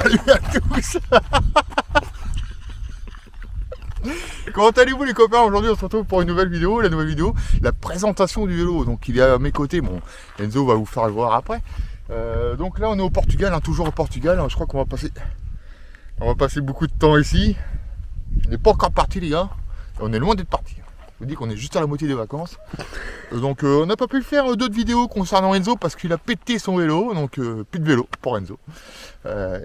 Salut à tous. Comment allez-vous les copains? Aujourd'hui on se retrouve pour une nouvelle vidéo, la présentation du vélo. Donc il est à mes côtés, bon Enzo va vous faire le voir après. Donc là on est au Portugal, hein, toujours au Portugal, je crois qu'on va passer beaucoup de temps ici. On n'est pas encore parti les gars, on est loin d'être parti. Je vous dis qu'on est juste à la moitié des vacances. Donc on n'a pas pu faire d'autres vidéos concernant Enzo parce qu'il a pété son vélo, donc plus de vélo pour Enzo.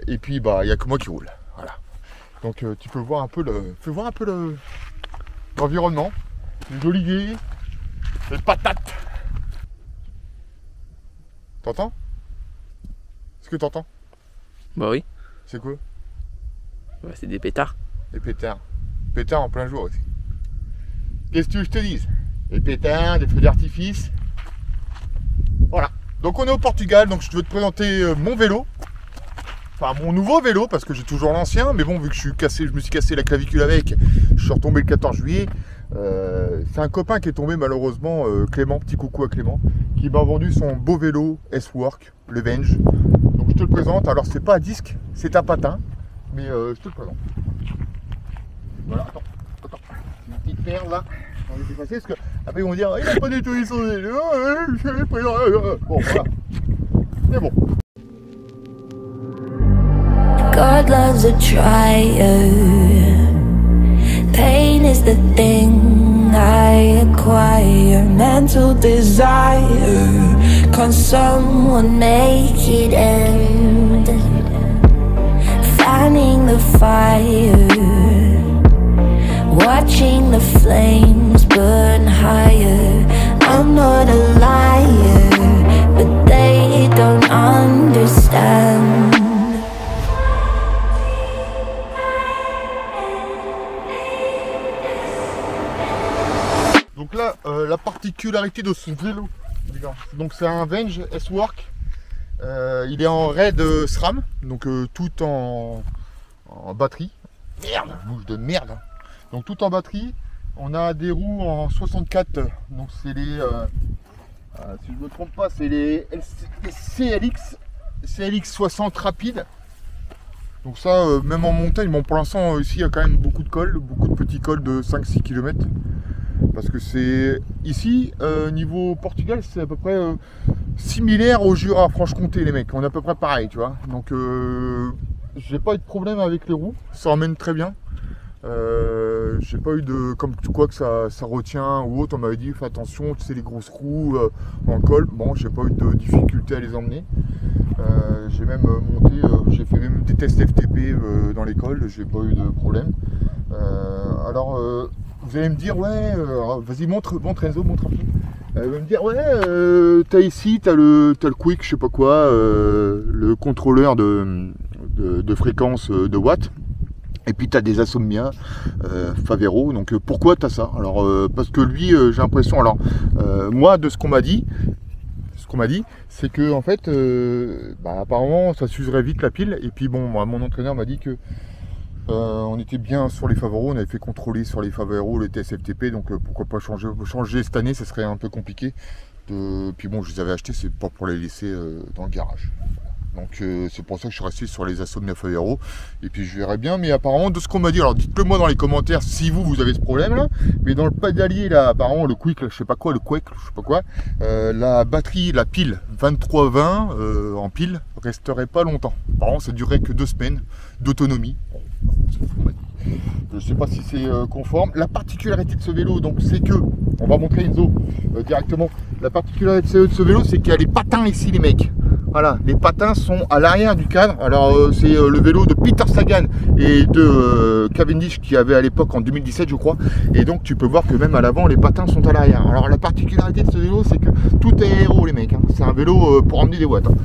Et puis bah il n'y a que moi qui roule. Voilà. Donc tu peux voir un peu l'environnement, les oliviers, les patates. T'entends? Est-ce que t'entends? Bah oui. C'est quoi? Bah, c'est des pétards. Des pétards. Pétards en plein jour aussi. Qu'est-ce que tu veux que je te dise? Des pétards, des feux d'artifice. Voilà. Donc on est au Portugal, donc je veux te présenter mon vélo. Enfin mon nouveau vélo, parce que j'ai toujours l'ancien, mais bon, vu que je me suis cassé la clavicule avec, je suis retombé le 14 juillet. C'est un copain qui est tombé malheureusement, Clément, petit coucou à Clément, qui m'a vendu son beau vélo S-Work, le Venge. Donc je te le présente, alors c'est pas à disque, c'est à patin, mais je te le présente. Voilà, attends. Une petite perle là. On va effacer parce que après ils vont dire il a pas nettoyé son vélo, bon voilà. Mais bon. God loves a trier. Pain is the thing I acquire. Mental desire. Can someone make it end? Fanning the fire. Watching the flames burn higher. I'm not a liar, but they don't understand. Donc là, la particularité de ce vélo, donc c'est un Venge S-Work. Il est en raid SRAM, donc tout en batterie. Merde, bouche de merde. Donc tout en batterie, on a des roues en 64, donc c'est les, si je ne me trompe pas, c'est les CLX 60 rapides. Donc ça, même en montagne, bon pour l'instant ici il y a quand même beaucoup de cols, beaucoup de petits cols de 5-6 km. Parce que c'est ici, niveau Portugal, c'est à peu près similaire au Jura-Franche-Comté les mecs, on est à peu près pareil, tu vois. Donc j'ai pas eu de problème avec les roues, ça emmène très bien. J'ai pas eu de comme quoi que ça retient ou autre. On m'avait dit fais attention, tu sais les grosses roues en col. Bon, j'ai pas eu de difficulté à les emmener. J'ai même monté, j'ai fait même des tests FTP dans l'école, j'ai pas eu de problème. Alors vous allez me dire ouais, vas-y montre Enzo, montre un peu. Vous allez me dire ouais, t'as ici, t'as le Quick, je sais pas quoi, le contrôleur de fréquence de watts. Et puis tu as des Asomnia, Favero, donc pourquoi tu as ça? Alors parce que lui, j'ai l'impression, alors moi de ce qu'on m'a dit, c'est que en fait, apparemment ça s'userait vite la pile. Et puis bon, moi, mon entraîneur m'a dit que on était bien sur les Favero, on avait fait contrôler sur les Favero, le TSFTP, donc pourquoi pas changer cette année, ça serait un peu compliqué. Puis bon, je les avais achetés, c'est pas pour les laisser dans le garage. Donc c'est pour ça que je suis resté sur les Asomnia Favero. Et puis je verrai bien, mais apparemment de ce qu'on m'a dit, alors dites-le moi dans les commentaires si vous avez ce problème là. Mais dans le pédalier là, apparemment le Quick, là, je sais pas quoi, le Quick, je sais pas quoi, la batterie, la pile 2320 en pile resterait pas longtemps. Apparemment ça durerait que 2 semaines d'autonomie. Bon, c'est ce qu'on m'a dit. Je ne sais pas si c'est conforme. La particularité de ce vélo, donc c'est que, on va montrer Enzo directement. La particularité de ce vélo, c'est qu'il y a les patins ici les mecs. Voilà, les patins sont à l'arrière du cadre. Alors c'est le vélo de Peter Sagan et de Cavendish qui avait à l'époque en 2017 je crois. Et donc tu peux voir que même à l'avant les patins sont à l'arrière. Alors la particularité de ce vélo c'est que tout est aéro les mecs. Hein. C'est un vélo pour emmener des watts. Hein.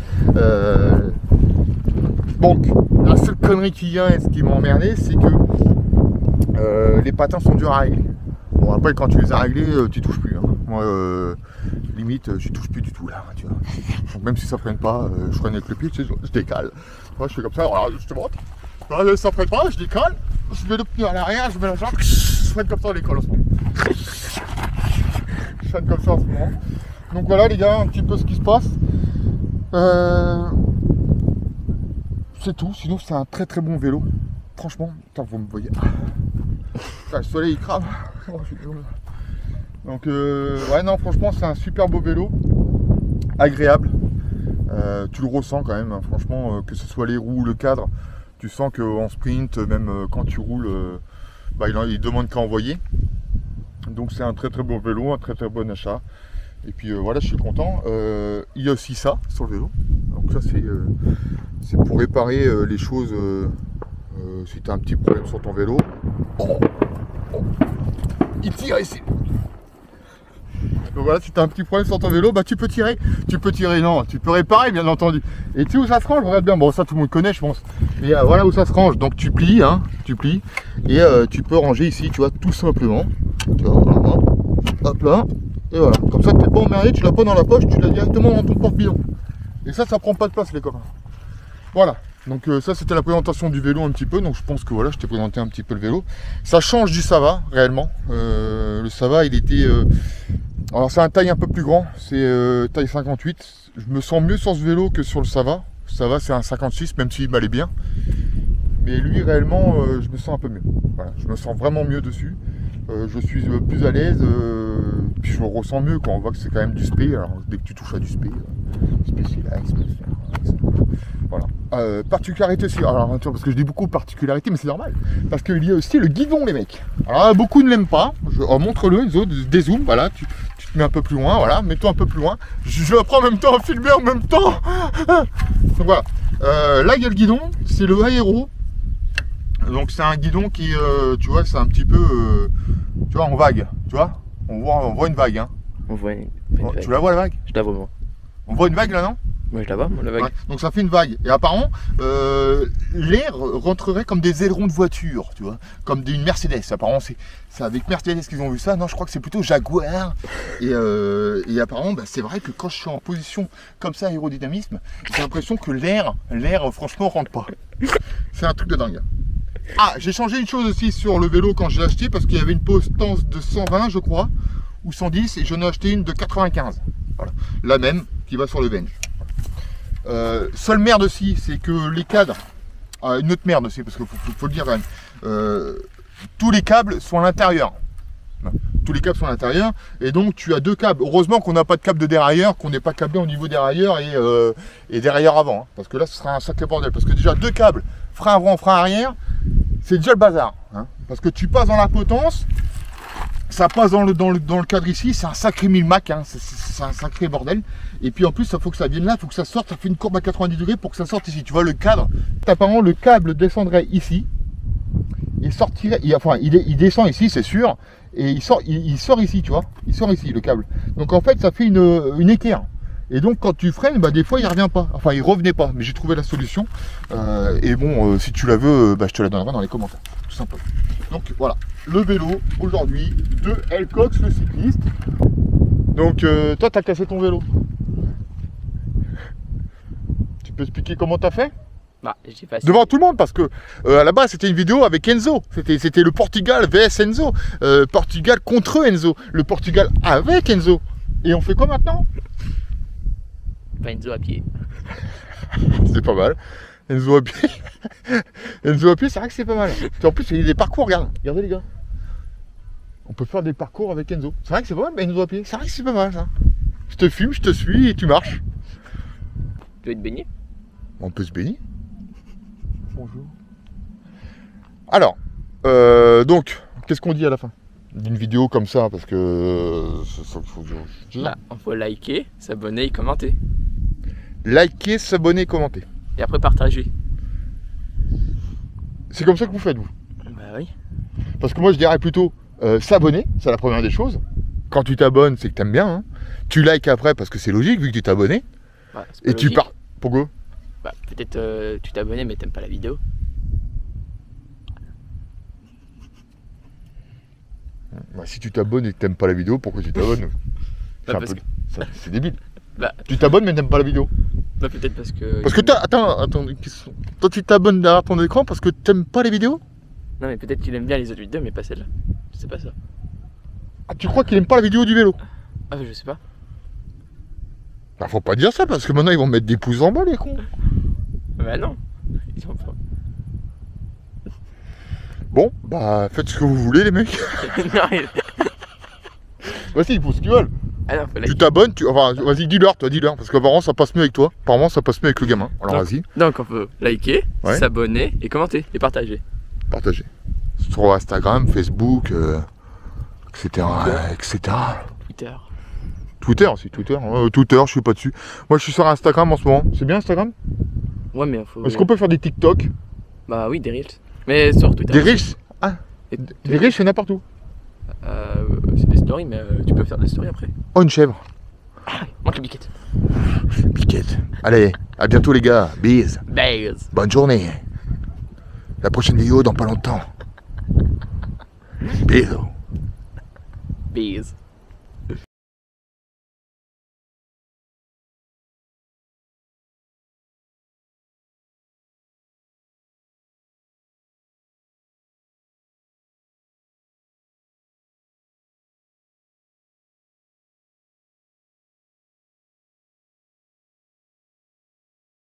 Donc la seule connerie qui vient et ce qui m'a emmerdé c'est que les patins sont durs à régler. Bon après quand tu les as réglés tu touches plus. Hein. Moi limite j'y touche plus du tout là, tu vois. Donc même si ça freine pas, je freine avec le pied, tu sais, je décale. Moi, je fais comme ça, alors je te montre. Là, ça freine pas, je décale, je mets le pied à l'arrière, je mets la jambe, je freine comme ça à l'école en ce moment. Je freine comme ça en ce moment. Donc voilà les gars, un petit peu ce qui se passe. c'est tout. Sinon, c'est un très très bon vélo. Franchement, putain, vous me voyez. Putain, le soleil il crame. Oh, je suis désolé. Donc, ouais, non, franchement, c'est un super beau vélo. Agréable. Tu le ressens quand même, hein, franchement, que ce soit les roues ou le cadre. Tu sens qu'en sprint, même quand tu roules, bah, il demande qu'à envoyer. Donc, c'est un très très beau vélo, un très très bon achat. Et puis voilà, je suis content. Il y a aussi ça sur le vélo. Donc ça c'est pour réparer les choses si tu as un petit problème sur ton vélo. Oh, oh. Il tire ici. Donc voilà, si tu as un petit problème sur ton vélo, bah tu peux tirer. Tu peux tirer, non, tu peux réparer bien entendu. Et tu sais où ça se range, regarde bien. Bon, ça tout le monde connaît, je pense. Mais voilà où ça se range. Donc tu plies, hein, tu plies. Et tu peux ranger ici, tu vois, tout simplement. Tu vois, voilà. Hop là. Et voilà, comme ça t'es pas emmerdé, tu l'as pas dans la poche, tu l'as directement dans ton porte-bidon. Et ça prend pas de place les copains. Voilà, donc ça c'était la présentation du vélo un petit peu, donc je pense que voilà, je t'ai présenté un petit peu le vélo. Ça change du Sava, réellement. Le Sava, il était... alors c'est un taille un peu plus grand, c'est taille 58. Je me sens mieux sur ce vélo que sur le Sava. Le Sava c'est un 56, même s'il m'allait bien. Mais lui réellement, je me sens un peu mieux. Voilà, je me sens vraiment mieux dessus. Je suis plus à l'aise, puis je me ressens mieux quand on voit que c'est quand même du spé. Alors dès que tu touches à du spé, voilà. Particularité aussi, alors attention, parce que je dis beaucoup particularité, mais c'est normal, parce qu'il y a aussi le guidon les mecs. Alors beaucoup ne l'aiment pas, montre-le, Enzo, dézoom, voilà, tu te mets un peu plus loin, voilà, mets-toi un peu plus loin, je apprends en même temps à filmer en même temps. Donc voilà, là il y a le guidon, c'est le Aero. Donc c'est un guidon qui, tu vois, c'est un petit peu, tu vois, en vague, tu vois, on voit une vague, hein. On voit une vague. Tu la vois la vague? Je la vois moi. On voit une vague là, non? Moi je la vois, moi la vague. Ouais, donc ça fait une vague. Et apparemment, l'air rentrerait comme des ailerons de voiture, tu vois, comme une Mercedes. Apparemment, c'est avec Mercedes qu'ils ont vu ça. Non, je crois que c'est plutôt Jaguar. Et apparemment, bah, c'est vrai que quand je suis en position comme ça, aérodynamisme, j'ai l'impression que l'air, franchement, rentre pas. C'est un truc de dingue. Ah, j'ai changé une chose aussi sur le vélo quand je l'ai acheté, parce qu'il y avait une potence de 120, je crois, ou 110, et j'en ai acheté une de 95. Voilà, la même qui va sur le bench. Seule merde aussi, c'est que les cadres, une autre merde aussi, parce qu'il faut le dire quand même, tous les câbles sont à l'intérieur. Tous les câbles sont à l'intérieur, et donc tu as deux câbles. Heureusement qu'on n'a pas de câble de dérailleur, qu'on n'est pas câblé au niveau dérailleur et dérailleur avant, hein, parce que là ce sera un sacré bordel. Parce que déjà deux câbles, frein avant, frein arrière, c'est déjà le bazar, hein, parce que tu passes dans la potence, ça passe dans le cadre ici, c'est un sacré mille-mac, hein, c'est un sacré bordel. Et puis en plus, il faut que ça vienne là, il faut que ça sorte, ça fait une courbe à 90 degrés pour que ça sorte ici. Tu vois le cadre, apparemment le câble descendrait ici, il sortirait, il descend ici, c'est sûr, et il sort ici, tu vois, il sort ici le câble. Donc en fait, ça fait une équerre. Et donc quand tu freines, bah, des fois il revient pas, enfin il revenait pas, mais j'ai trouvé la solution. Et bon, si tu la veux, bah, je te la donnerai dans les commentaires, tout simplement. Donc voilà, le vélo aujourd'hui de Elcox le cycliste. Donc toi t'as cassé ton vélo. Tu peux expliquer comment t'as fait? Bah, j'ai pas devant tout le monde, parce que à la base c'était une vidéo avec Enzo, c'était le Portugal vs Enzo, Portugal contre Enzo, le Portugal avec Enzo. Et on fait quoi maintenant? Pas Enzo à pied. C'est pas mal. Enzo à pied. Enzo à pied, c'est vrai que c'est pas mal. En plus, il y a des parcours, regardez les gars. On peut faire des parcours avec Enzo. C'est vrai que c'est pas mal, Enzo à pied. C'est vrai que c'est pas mal ça. Je te filme, je te suis et tu marches. Tu veux te baigner? On peut se baigner. Bonjour. Alors, donc, qu'est-ce qu'on dit à la fin d'une vidéo comme ça? Parce que Bah, on faut liker, s'abonner et commenter. Liker, s'abonner, commenter. Et après partager. C'est comme ça que vous faites, vous? Bah oui. Parce que moi je dirais plutôt s'abonner, c'est la première des choses. Quand tu t'abonnes, c'est que t'aimes bien, hein. Tu likes après parce que c'est logique vu que tu t'es abonné. Bah, et tu pars. Pourquoi? Bah peut-être tu t'es abonné mais t'aimes pas la vidéo. Bah, si tu t'abonnes et que t'aimes pas la vidéo, pourquoi tu t'abonnes? C'est débile. Bah, tu t'abonnes mais t'aimes pas la vidéo. Bah peut-être parce que... Parce que attends, toi tu t'abonnes derrière ton écran parce que t'aimes pas les vidéos? Non mais peut-être qu'il aime bien les autres vidéos mais pas celle-là. Je sais pas ça. Ah, tu crois qu'il aime pas la vidéo du vélo? Ah je sais pas. Bah faut pas dire ça parce que maintenant ils vont mettre des pouces en bas les cons. Bah non. Ils ont pas. Bon, bah faites ce que vous voulez les mecs. Non, Vas-y, ils font ce qu'ils veulent. ah non, faut Tu liker. t'abonnes, enfin vas-y dis-leur, toi dis-leur, parce qu'apparemment ça passe mieux avec toi. Apparemment ça passe mieux avec le gamin. Alors vas-y, Donc on peut liker, Ouais. s'abonner et commenter et partager. partagez. Sur Instagram, Facebook, etc. etc. Twitter. Twitter aussi, Twitter. Twitter, je suis pas dessus. Moi je suis sur Instagram en ce moment. C'est bien Instagram? Ouais, mais faut. Est-ce qu'on peut faire des TikTok? Bah oui, des reels. Mais sur Twitter. Des Reels? Ah, Et- des Reels, il y en a partout. C'est des stories, mais tu peux faire des stories après. Oh, une chèvre. Manque le biquette. Piquette. Allez, à bientôt les gars. Bise. Base. Bonne journée. La prochaine vidéo dans pas longtemps. Bisous. Base.